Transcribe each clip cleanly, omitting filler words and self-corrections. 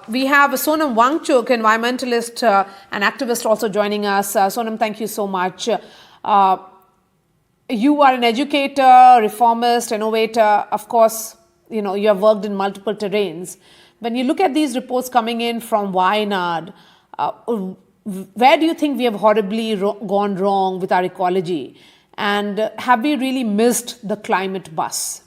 We have Sonam Wangchuk, environmentalist and activist, also joining us. Sonam, thank you so much. You are an educator, reformist, innovator. Of course, you have worked in multiple terrains. When you look at these reports coming in from Wayanad, where do you think we have horribly gone wrong with our ecology? And have we really missed the climate bus?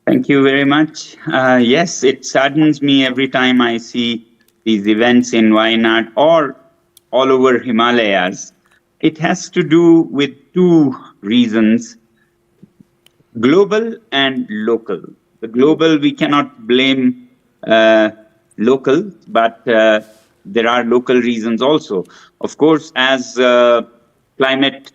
Thank you very much. Yes, it saddens me every time I see these events in Wayanad or all over Himalayas. It has to do with two reasons, global and local. The global, we cannot blame local, but there are local reasons also. Of course, as climate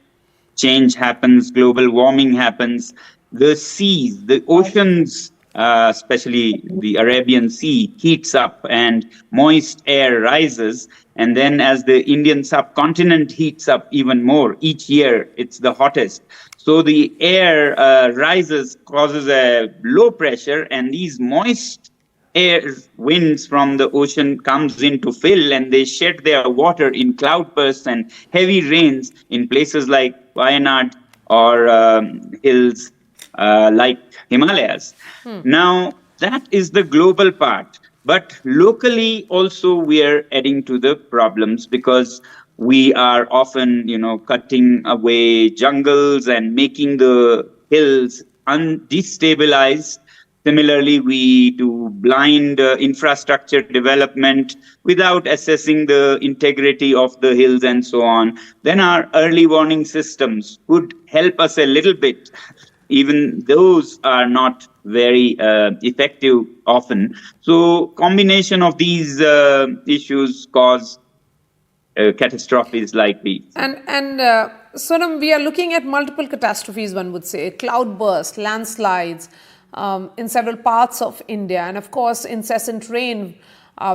change happens, global warming happens, the seas, the oceans, especially the Arabian Sea, heats up and moist air rises. And then as the Indian subcontinent heats up even more, each year it's the hottest. So the air rises, causes a low pressure, and these moist air winds from the ocean comes in to fill, and they shed their water in cloudbursts and heavy rains in places like Wayanad or hills like Himalayas. Now, that is the global part. But locally also we are adding to the problems because we are often, cutting away jungles and making the hills destabilized. Similarly, we do blind infrastructure development without assessing the integrity of the hills and so on. Then our early warning systems could help us a little bit. Even those are not very effective often. So combination of these issues cause catastrophes like these. And Sonam, we are looking at multiple catastrophes, one would say, cloudbursts, landslides in several parts of India, and of course incessant rain,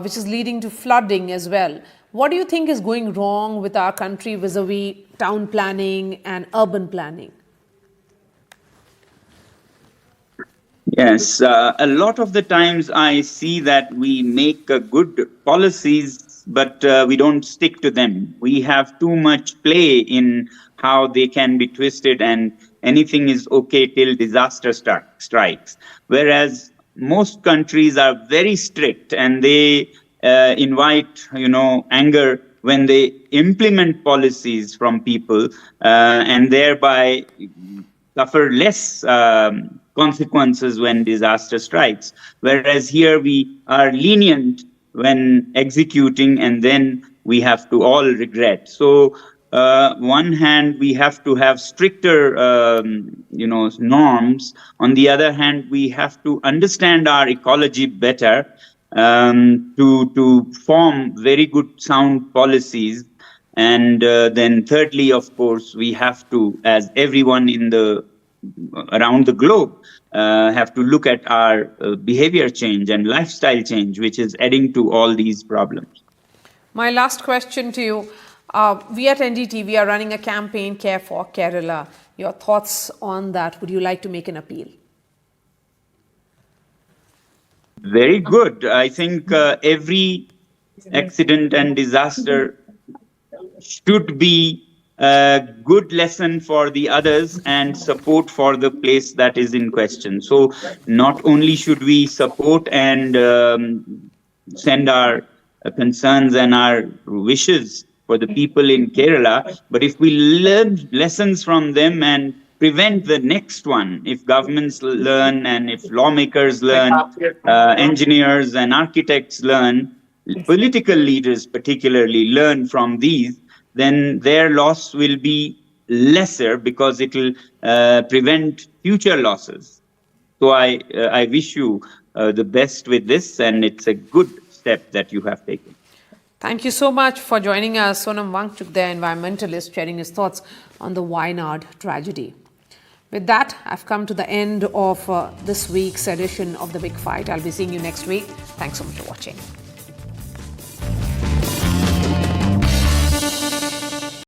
which is leading to flooding as well. What do you think is going wrong with our country vis-a-vis town planning and urban planning? Yes, a lot of the times I see that we make good policies, but we don't stick to them. We have too much play in how they can be twisted, and anything is okay till disaster strikes. Whereas most countries are very strict, and they invite, anger when they implement policies from people, and thereby suffer less consequences when disaster strikes. Whereas here we are lenient when executing, and then we have to all regret. So one hand, we have to have stricter, norms. On the other hand, we have to understand our ecology better to form very good, sound policies. And then thirdly, of course, we have to, as everyone around the globe, have to look at our behavior change and lifestyle change, which is adding to all these problems. My last question to you. We at NDTV are running a campaign, Care for Kerala. Your thoughts on that? Would you like to make an appeal? Very good. I think every accident and disaster should be a good lesson for the others and support for the place that is in question. So not only should we support and send our concerns and our wishes for the people in Kerala, but if we learn lessons from them and prevent the next one, if governments learn and if lawmakers learn, engineers and architects learn, political leaders particularly learn from these, then their loss will be lesser because it will prevent future losses. So I wish you the best with this, and it's a good step that you have taken. Thank you so much for joining us. Sonam Wangchuk, the environmentalist, sharing his thoughts on the Wayanad tragedy. With that, I've come to the end of this week's edition of The Big Fight. I'll be seeing you next week. Thanks so much for watching.